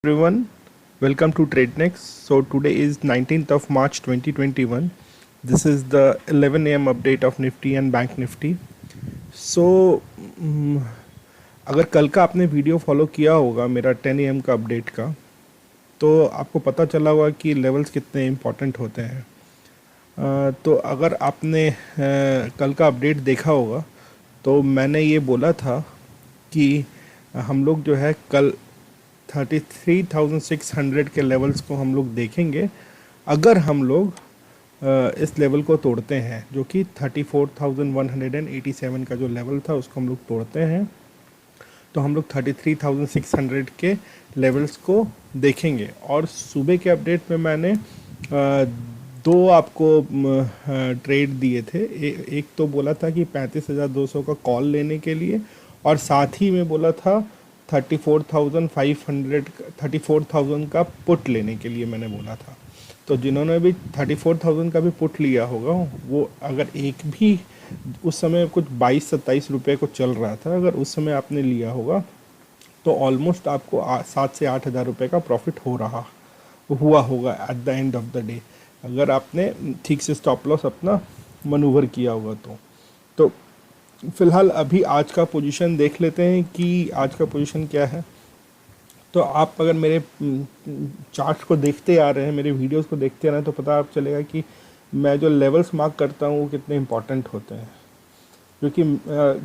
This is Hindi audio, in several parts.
Everyone, welcome to TradeNext. So today is 19th of March 2021. This is the 11 a.m. update of Nifty and Bank Nifty. So अगर कल का आपने वीडियो फॉलो किया होगा मेरा 10 a.m. का अपडेट का, तो आपको पता चला होगा कि लेवल्स कितने इम्पोर्टेंट होते हैं। तो अगर आपने कल का अपडेट देखा होगा तो मैंने ये बोला था कि हम लोग जो है कल 33,600 के लेवल्स को हम लोग देखेंगे अगर हम लोग इस लेवल को तोड़ते हैं, जो कि 34,187 का जो लेवल था उसको हम लोग तोड़ते हैं तो हम लोग 33,600 के लेवल्स को देखेंगे। और सुबह के अपडेट में मैंने दो आपको ट्रेड दिए थे। एक तो बोला था कि 35,200 का कॉल लेने के लिए, और साथ ही में बोला था 34,000 का पुट लेने के लिए मैंने बोला था। तो जिन्होंने भी 34,000 का भी पुट लिया होगा, वो अगर एक भी उस समय कुछ 22-27 रुपये को चल रहा था, अगर उस समय आपने लिया होगा तो ऑलमोस्ट आपको 7 से 8 हज़ार रुपये का प्रॉफिट हुआ होगा at the end of the day, अगर आपने ठीक से स्टॉप लॉस अपना मनूवर किया होगा। तो फ़िलहाल अभी आज का पोजीशन देख लेते हैं कि आज का पोजीशन क्या है। तो आप अगर मेरे चार्ट्स को देखते आ रहे हैं, मेरे वीडियोस को देखते आ रहे हैं, तो पता आप चलेगा कि मैं जो लेवल्स मार्क करता हूँ वो कितने इम्पॉर्टेंट होते हैं। क्योंकि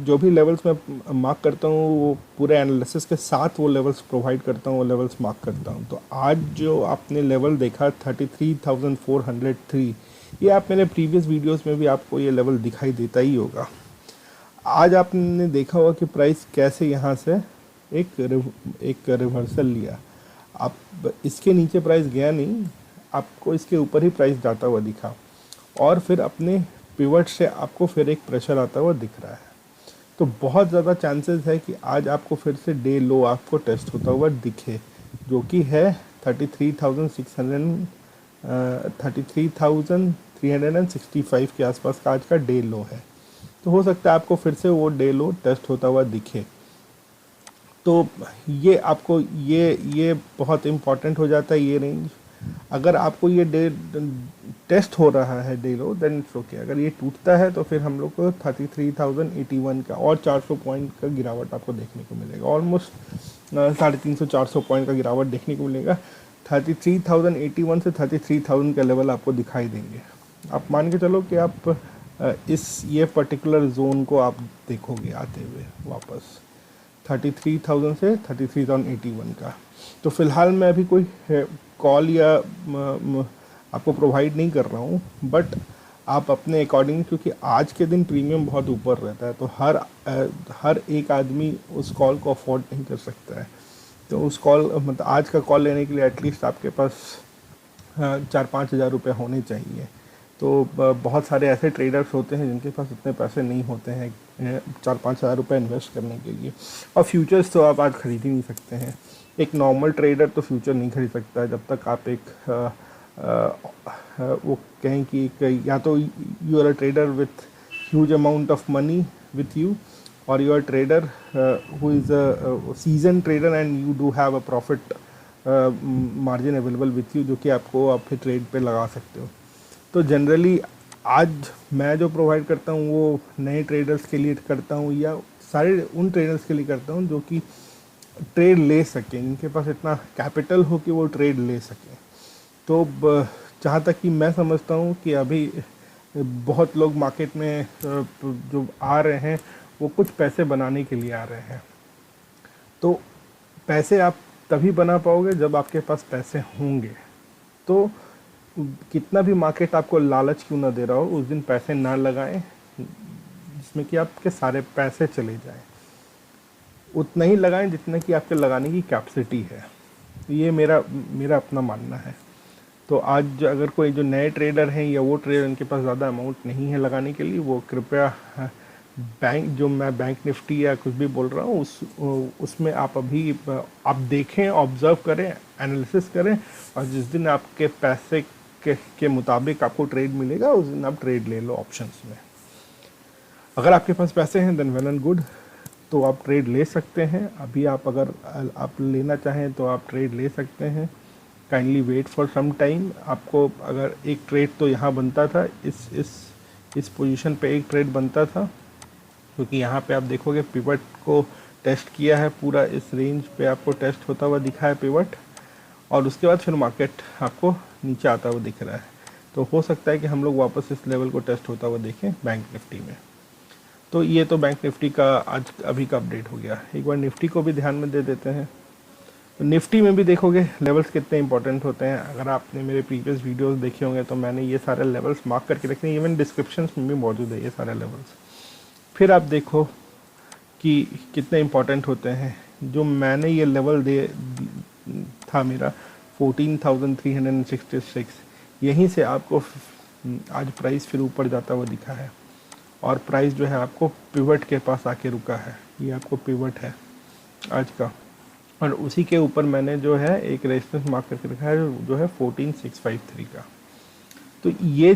जो भी लेवल्स मैं मार्क करता हूँ वो पूरे एनालिसिस के साथ वो लेवल्स प्रोवाइड करता हूँ, वो लेवल्स मार्क करता हूँ। तो आज जो आपने लेवल देखा 33,403, ये आप मेरे प्रीवियस वीडियोस में भी आपको ये लेवल दिखाई देता ही होगा। आज आपने देखा होगा कि प्राइस कैसे यहाँ से एक रिवर्सल लिया। आप इसके नीचे प्राइस गया नहीं, आपको इसके ऊपर ही प्राइस जाता हुआ दिखा, और फिर अपने पिवट से आपको फिर एक प्रेशर आता हुआ दिख रहा है। तो बहुत ज़्यादा चांसेस है कि आज आपको फिर से डे लो आपको टेस्ट होता हुआ दिखे, जो कि है 33,365 के आसपास का आज का डे लो है। तो हो सकता है आपको फिर से वो डे लो टेस्ट होता हुआ दिखे। तो ये आपको ये बहुत इम्पॉर्टेंट हो जाता है ये रेंज। अगर आपको ये डे टेस्ट हो रहा है day low, then it's okay. अगर ये टूटता है तो फिर हम लोग को 33,081 का और 400 पॉइंट का गिरावट आपको देखने को मिलेगा। ऑलमोस्ट 350-400 पॉइंट का गिरावट देखने को मिलेगा। 33,081 से 33,000 का लेवल आपको दिखाई देंगे। आप मान के चलो कि आप ये पर्टिकुलर जोन को आप देखोगे आते हुए वापस 33,000 से 33,081 का। तो फ़िलहाल मैं अभी कोई कॉल या आपको प्रोवाइड नहीं कर रहा हूँ, बट आप अपने अकॉर्डिंग, क्योंकि आज के दिन प्रीमियम बहुत ऊपर रहता है, तो हर एक आदमी उस कॉल को अफोर्ड नहीं कर सकता है। तो उस कॉल मतलब आज का कॉल लेने के लिए एटलीस्ट आपके पास 4-5 हज़ार रुपये होने चाहिए। तो बहुत सारे ऐसे ट्रेडर्स होते हैं जिनके पास इतने पैसे नहीं होते हैं 4-5 हज़ार रुपये इन्वेस्ट करने के लिए। और फ्यूचर्स तो आप आज ख़रीद ही नहीं सकते हैं। एक नॉर्मल ट्रेडर तो फ्यूचर नहीं खरीद सकता है जब तक आप एक वो कहें कि या तो you are a trader with huge amount of money with you, और you are trader who is a season trader and you do have a profit margin available with you, जो कि आपको आप फिर ट्रेड पे लगा सकते हो। तो जनरली आज मैं जो प्रोवाइड करता हूँ वो नए ट्रेडर्स के लिए करता हूँ, या सारे उन ट्रेडर्स के लिए करता हूँ जो कि ट्रेड ले सकें, जिनके पास इतना कैपिटल हो कि वो ट्रेड ले सकें। तो जहाँ तक कि मैं समझता हूँ कि अभी बहुत लोग मार्केट में जो आ रहे हैं वो कुछ पैसे बनाने के लिए आ रहे हैं। तो पैसे आप तभी बना पाओगे जब आपके पास पैसे होंगे। तो कितना भी मार्केट आपको लालच क्यों ना दे रहा हो, उस दिन पैसे ना लगाएं जिसमें कि आपके सारे पैसे चले जाएं। उतना ही लगाएं जितना कि आपके लगाने की कैपेसिटी है। ये मेरा अपना मानना है। तो आज अगर कोई जो नए ट्रेडर हैं या वो ट्रेडर उनके पास ज़्यादा अमाउंट नहीं है लगाने के लिए, वो कृपया मैं बैंक निफ्टी या कुछ भी बोल रहा हूँ उसमें आप अभी आप देखें, ऑब्ज़र्व करें, एनालिसिस करें, और जिस दिन आपके पैसे के मुताबिक आपको ट्रेड मिलेगा उस दिन आप ट्रेड ले लो ऑप्शंस में। अगर आपके पास पैसे हैं देन वेल एंड गुड। तो आप ट्रेड ले सकते हैं अभी। आप अगर आप लेना चाहें तो आप ट्रेड ले सकते हैं। Kindly wait for some time. आपको अगर एक ट्रेड तो यहाँ बनता था, इस पोजीशन पे एक ट्रेड बनता था, क्योंकि यहाँ पे आप देखोगे पिवट को टेस्ट किया है पूरा, इस रेंज पे आपको टेस्ट होता हुआ दिखा है पिवट, और उसके बाद फिर मार्केट आपको नीचे आता हुआ दिख रहा है। तो हो सकता है कि हम लोग वापस इस लेवल को टेस्ट होता हुआ देखें बैंक निफ्टी में। तो ये तो बैंक निफ्टी का आज अभी का अपडेट हो गया। एक बार निफ्टी को भी ध्यान में दे देते हैं। तो निफ्टी में भी देखोगे लेवल्स कितने इंपॉर्टेंट होते हैं। अगर आपने मेरे प्रीवियस वीडियोस देखे होंगे तो मैंने ये सारे लेवल्स मार्क करके रखे हैं, इवन डिस्क्रिप्शन में भी मौजूद है ये सारे लेवल्स। फिर आप देखो कि कितने इंपॉर्टेंट होते हैं। जो मैंने ये लेवल था मेरा 14,366, यहीं से आपको आज प्राइस फिर ऊपर जाता हुआ दिखा है, और प्राइस जो है आपको पिवट के पास आके रुका है। ये आपको पिवट है आज का, और उसी के ऊपर मैंने जो है एक रेजिस्टेंस मार्क करके रखा है जो है 14,653 का। तो ये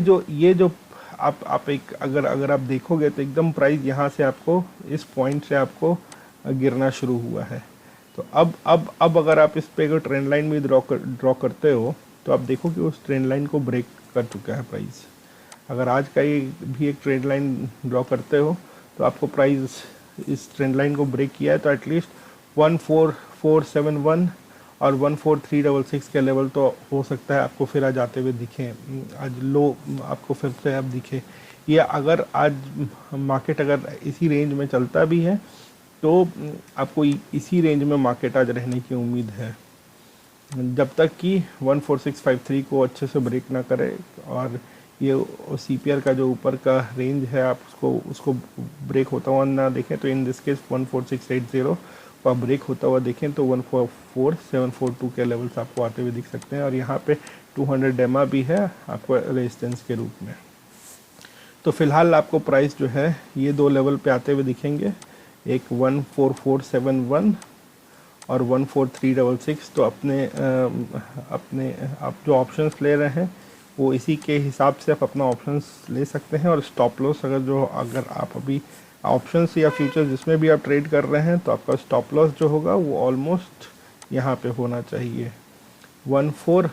जो आप एक अगर आप देखोगे तो एकदम प्राइस यहाँ से आपको इस पॉइंट से आपको गिरना शुरू हुआ है। तो अब अगर आप इस पे अगर ट्रेंड लाइन भी ड्रॉ करते हो तो आप देखो कि उस ट्रेंड लाइन को ब्रेक कर चुका है प्राइस। अगर आज का ये भी एक ट्रेंड लाइन ड्रॉ करते हो तो आपको प्राइस इस ट्रेंड लाइन को ब्रेक किया है तो एटलीस्ट 14471 और 14366 के लेवल तो हो सकता है आपको फिर आज आते हुए दिखे, आज लो आपको फिर से अब दिखे। या अगर आज मार्केट अगर इसी रेंज में चलता भी है तो आपको इसी रेंज में मार्केट आज रहने की उम्मीद है, जब तक कि 14653 को अच्छे से ब्रेक ना करे। और ये CPR का जो ऊपर का रेंज है आप उसको ब्रेक होता हुआ ना देखें। तो इन दिस केस 14680 को आप ब्रेक होता हुआ देखें तो 14742 के लेवल्स आपको आते हुए दिख सकते हैं, और यहाँ पे 200 डेमा भी है आपको रेजिस्टेंस के रूप में। तो फिलहाल आपको प्राइस जो है ये दो लेवल पे आते हुए दिखेंगे, एक 14471 और 14366। तो अपने आप जो ऑप्शंस ले रहे हैं वो इसी के हिसाब से आप अपना ऑप्शंस ले सकते हैं। और स्टॉप लॉस अगर आप अभी ऑप्शंस या फ्यूचर्स जिसमें भी आप ट्रेड कर रहे हैं तो आपका स्टॉप लॉस जो होगा वो ऑलमोस्ट यहाँ पे होना चाहिए 14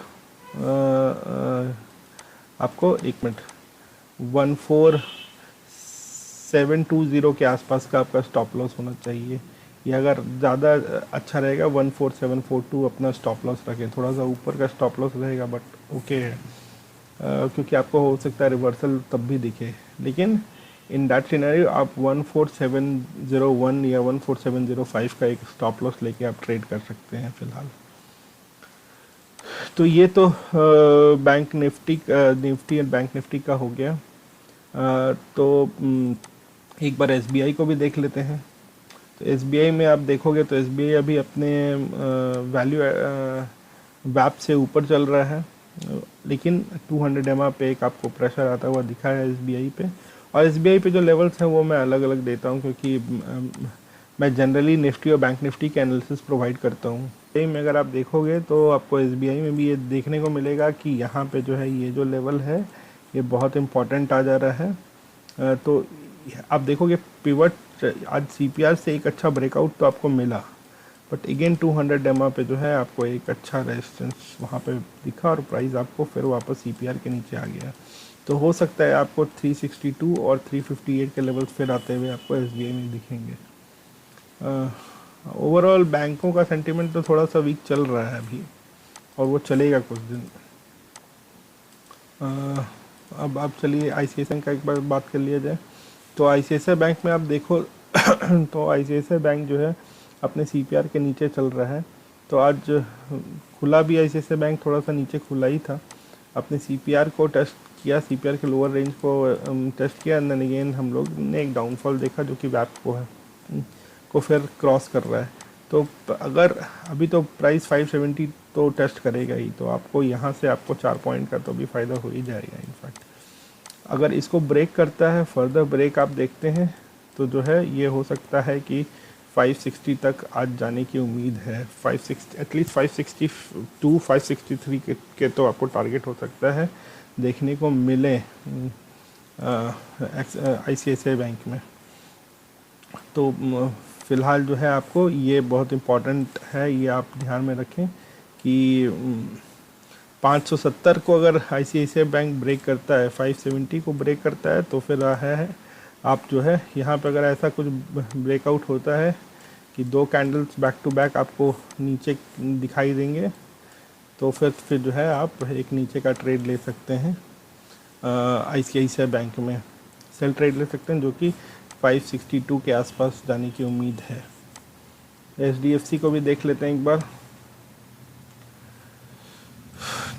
आपको 14720 के आसपास का आपका स्टॉप लॉस होना चाहिए। या अगर ज़्यादा अच्छा रहेगा 14742 अपना स्टॉप लॉस रखें। थोड़ा सा ऊपर का स्टॉप लॉस रहेगा बट ओके है, क्योंकि आपको हो सकता है रिवर्सल तब भी दिखे। लेकिन इन दैट सिनेरियो आप 14701 या 14705 का एक स्टॉप लॉस लेके आप ट्रेड कर सकते हैं फिलहाल। तो ये तो बैंक निफ्टी और बैंक निफ्टी का हो गया। तो एक बार SBI को भी देख लेते हैं। तो SBI में आप देखोगे तो SBI अभी अपने वैल्यू वैप से ऊपर चल रहा है, लेकिन 200 MA पे एक आपको प्रेशर आता हुआ दिखा है SBI पे। और SBI पे जो लेवल्स हैं वो मैं अलग अलग देता हूँ, क्योंकि मैं जनरली निफ्टी और बैंक निफ्टी के एनालिसिस प्रोवाइड करता हूँ। में अगर आप देखोगे तो आपको SBI में भी ये देखने को मिलेगा कि यहाँ पे जो है ये जो लेवल है ये बहुत इम्पॉर्टेंट आ जा रहा है। तो आप देखोगे पिवट आज CPR से एक अच्छा ब्रेकआउट तो आपको मिला, बट अगेन 200 MA पे जो है आपको एक अच्छा रेजिस्टेंस वहाँ पे दिखा और प्राइस आपको फिर वापस CPR के नीचे आ गया। तो हो सकता है आपको 362 और 358 के लेवल्स फिर आते हुए आपको SBI में दिखेंगे। ओवरऑल बैंकों का सेंटीमेंट तो थोड़ा सा वीक चल रहा है अभी, और वो चलेगा कुछ दिन। अब चलिए ICICI का एक बार बात कर लिया जाए। तो ICICI बैंक में आप देखो तो ICICI बैंक जो है अपने CPR के नीचे चल रहा है। तो आज खुला भी ICICI बैंक थोड़ा सा नीचे खुला ही था, अपने CPR को टेस्ट किया, CPR के लोअर रेंज को टेस्ट किया, एंड देन अगेन हम लोग ने एक डाउनफॉल देखा जो कि वैप को फिर क्रॉस कर रहा है। तो अगर अभी तो प्राइस 570 तो टेस्ट करेगा ही, तो आपको यहाँ से आपको 4 पॉइंट का तो भी फ़ायदा हो ही जाएगा। इनफैक्ट अगर इसको ब्रेक करता है, फर्दर ब्रेक आप देखते हैं तो जो है ये हो सकता है कि 560 तक आज जाने की उम्मीद है। 560 एटलीस्ट 562 563 के तो आपको टारगेट हो सकता है देखने को मिले ICICI बैंक में। तो फ़िलहाल जो है आपको ये बहुत इम्पॉर्टेंट है, ये आप ध्यान में रखें कि 570 को अगर ICICI बैंक ब्रेक करता है, 570 को ब्रेक करता है, तो फिर है आप जो है यहाँ पे अगर ऐसा कुछ ब्रेकआउट होता है कि 2 कैंडल्स बैक टू बैक आपको नीचे दिखाई देंगे, तो फिर जो है आप एक नीचे का ट्रेड ले सकते हैं ICICI बैंक में, सेल ट्रेड ले सकते हैं, जो कि 562 के आसपास जाने की उम्मीद है। HDFC को भी देख लेते हैं एक बार।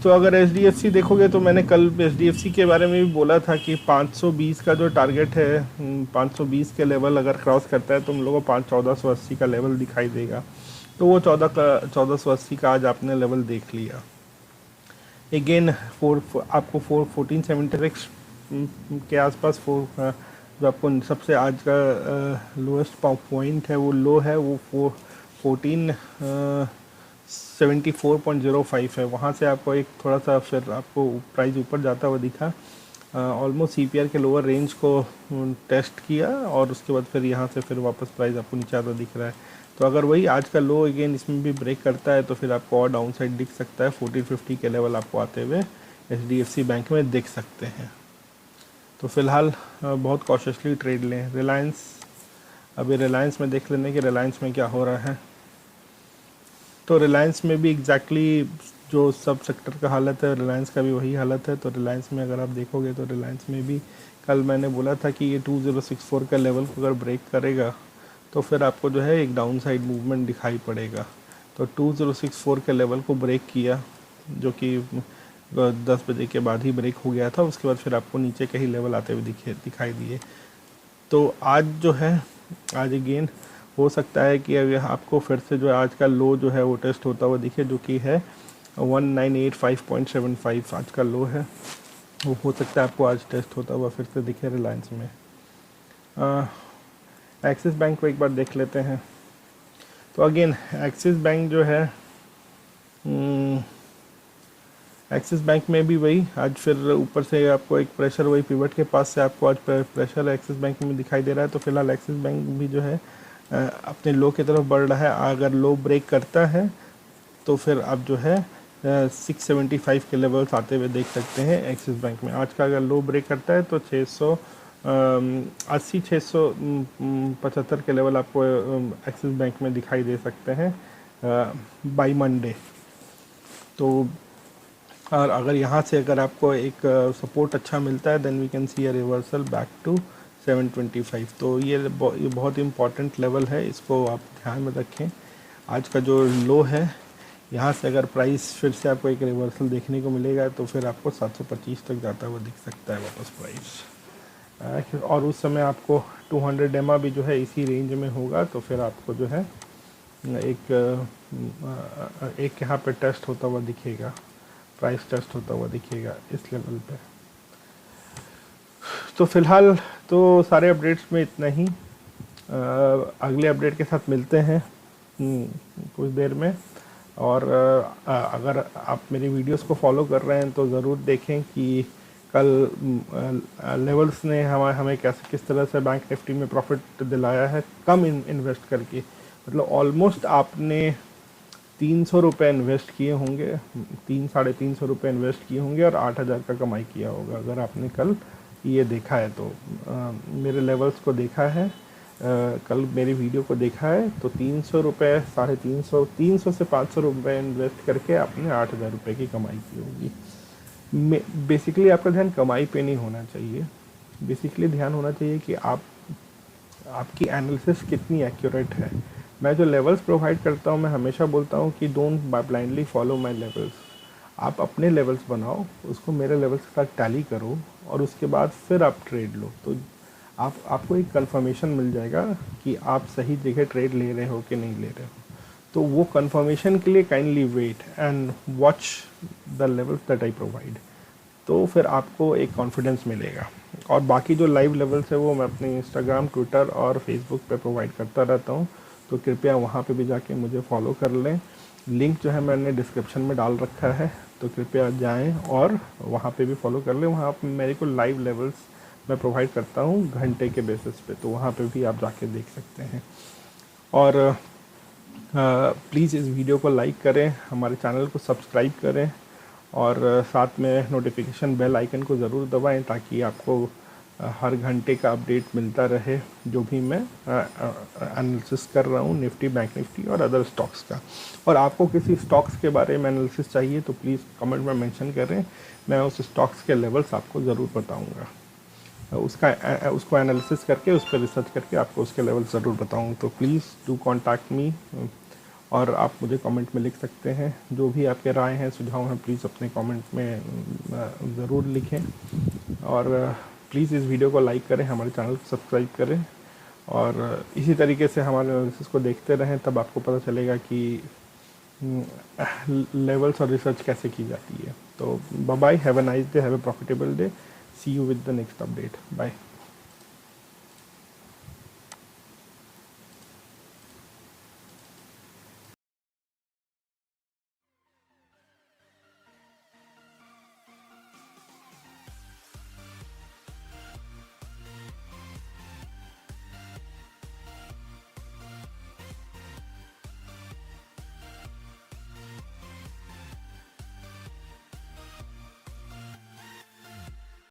तो अगर HDFC देखोगे तो मैंने कल HDFC के बारे में भी बोला था कि 520 का जो टारगेट है, 520 के लेवल अगर क्रॉस करता है तो हम लोगों को 1480 का लेवल दिखाई देगा। तो वो 1480 का आज आपने लेवल देख लिया। अगेन आपको 1476 के आसपास जो आपको सबसे आज का लोएस्ट पॉइंट है, वो लो है, वो 1474.05 है। वहाँ से आपको एक थोड़ा सा फिर आपको प्राइस ऊपर जाता हुआ दिखा, ऑलमोस्ट CPR के लोअर रेंज को टेस्ट किया, और उसके बाद फिर यहाँ से फिर वापस प्राइस आपको नीचे आता दिख रहा है। तो अगर वही आज का लो अगेन इसमें भी ब्रेक करता है तो फिर आपको और डाउन साइड दिख सकता है। 1450 के लेवल आपको आते हुए HDFC बैंक में दिख सकते हैं। तो फिलहाल बहुत कॉशियसली ट्रेड लें। रिलायंस, अभी रिलायंस में देख लेने कि रिलायंस में क्या हो रहा है। तो रिलायंस में भी एग्जैक्टली जो सब सेक्टर का हालत है, रिलायंस का भी वही हालत है। तो रिलायंस में अगर आप देखोगे तो रिलायंस में भी कल मैंने बोला था कि ये 2064 का लेवल को अगर ब्रेक करेगा तो फिर आपको जो है एक डाउन साइड मूवमेंट दिखाई पड़ेगा। तो 2064 के लेवल को ब्रेक किया, जो कि 10 बजे के बाद ही ब्रेक हो गया था। उसके बाद फिर आपको नीचे के ही लेवल आते हुए दिखाई दिए। तो आज जो है, आज अगेन हो सकता है कि अगर आपको फिर से जो आज का लो जो है वो टेस्ट होता हुआ दिखे, जो कि है 1985.75 आज का लो है। वो हो सकता है आपको आज टेस्ट होता हुआ फिर से दिखे रिलायंस में। एक्सिस बैंक को एक बार देख लेते हैं। तो अगेन एक्सिस बैंक जो है, एक्सिस बैंक में भी वही आज फिर ऊपर से आपको एक प्रेशर, वही पिवट के पास से आपको आज प्रेशर एक्सिस बैंक में दिखाई दे रहा है। तो फिलहाल एक्सिस बैंक भी जो है अपने लो की तरफ बढ़ रहा है। अगर लो ब्रेक करता है तो फिर आप जो है 675 के लेवल्स आते हुए देख सकते हैं एक्सिस बैंक में। आज का अगर लो ब्रेक करता है तो 675 के लेवल आपको एक्सिस बैंक में दिखाई दे सकते हैं बाय मंडे। तो और अगर यहाँ से अगर आपको एक सपोर्ट अच्छा मिलता है, then we can see a reversal back to 725। तो ये बहुत इंपॉर्टेंट लेवल है, इसको आप ध्यान में रखें। आज का जो लो है, यहाँ से अगर प्राइस फिर से आपको एक रिवर्सल देखने को मिलेगा तो फिर आपको 725 तक जाता हुआ दिख सकता है वापस प्राइस। और उस समय आपको 200 EMA भी जो है इसी रेंज में होगा। तो फिर आपको जो है एक यहाँ पे टेस्ट होता हुआ दिखेगा, प्राइस टेस्ट होता हुआ दिखेगा इस लेवल पे। तो फिलहाल तो सारे अपडेट्स में इतना ही। अगले अपडेट के साथ मिलते हैं कुछ देर में। और अगर आप मेरी वीडियोस को फॉलो कर रहे हैं तो ज़रूर देखें कि कल लेवल्स ने हमें कैसे किस तरह से बैंक निफ्टी में प्रॉफिट दिलाया है कम इन्वेस्ट करके। मतलब ऑलमोस्ट आपने 300 रुपये इन्वेस्ट किए होंगे, 300-350 रुपये इन्वेस्ट किए होंगे और 8000 का कमाई किया होगा अगर आपने कल ये देखा है तो। मेरे लेवल्स को देखा है, कल मेरी वीडियो को देखा है तो 300 रुपये, 350, 300 से 500 रुपये इन्वेस्ट करके आपने 8000 रुपये की कमाई की होगी। बेसिकली आपका ध्यान कमाई पे नहीं होना चाहिए, बेसिकली ध्यान होना चाहिए कि आपकी एनालिसिस कितनी एक्यूरेट है। मैं जो लेवल्स प्रोवाइड करता हूँ, मैं हमेशा बोलता हूँ कि don't blindly follow my levels. आप अपने लेवल्स बनाओ, उसको मेरे लेवल्स के साथ टैली करो और उसके बाद फिर आप ट्रेड लो। तो आपको एक कंफर्मेशन मिल जाएगा कि आप सही जगह ट्रेड ले रहे हो कि नहीं ले रहे हो। तो वो कंफर्मेशन के लिए kindly wait and watch the levels that I provide. तो फिर आपको एक कॉन्फिडेंस मिलेगा। और बाकी जो लाइव लेवल्स है वो मैं अपने इंस्टाग्राम, ट्विटर और फेसबुक पे प्रोवाइड करता रहता हूँ। तो कृपया वहाँ पे भी जाके मुझे फॉलो कर लें। लिंक जो है मैंने डिस्क्रिप्शन में डाल रखा है, तो कृपया जाएं और वहाँ पे भी फॉलो कर लें। वहाँ पे मेरे को लाइव लेवल्स मैं प्रोवाइड करता हूँ घंटे के बेसिस पे, तो वहाँ पे भी आप जाके देख सकते हैं। और प्लीज़ इस वीडियो को लाइक करें, हमारे चैनल को सब्सक्राइब करें और साथ में नोटिफिकेशन बेल आइकन को ज़रूर दबाएं ताकि आपको हर घंटे का अपडेट मिलता रहे जो भी मैं एनालिसिस कर रहा हूँ निफ्टी, बैंक निफ्टी और अदर स्टॉक्स का। और आपको किसी स्टॉक्स के बारे में एनालिसिस चाहिए तो प्लीज़ कमेंट में मेंशन करें, मैं उस स्टॉक्स के लेवल्स आपको ज़रूर बताऊँगा, उसको एनालिसिस करके उस पर रिसर्च करके आपको उसके लेवल ज़रूर बताऊँ। तो प्लीज़ डू कॉन्टैक्ट मी और आप मुझे कमेंट में लिख सकते हैं, जो भी आपके राय हैं, सुझाव हैं, प्लीज़ अपने कमेंट में ज़रूर लिखें। और प्लीज़ इस वीडियो को लाइक करें, हमारे चैनल को सब्सक्राइब करें और इसी तरीके से हमारे एनालिसिस को देखते रहें, तब आपको पता चलेगा कि लेवल्स और रिसर्च कैसे की जाती है। तो bye bye, have a nice day, have a profitable day, see you with the next update, bye.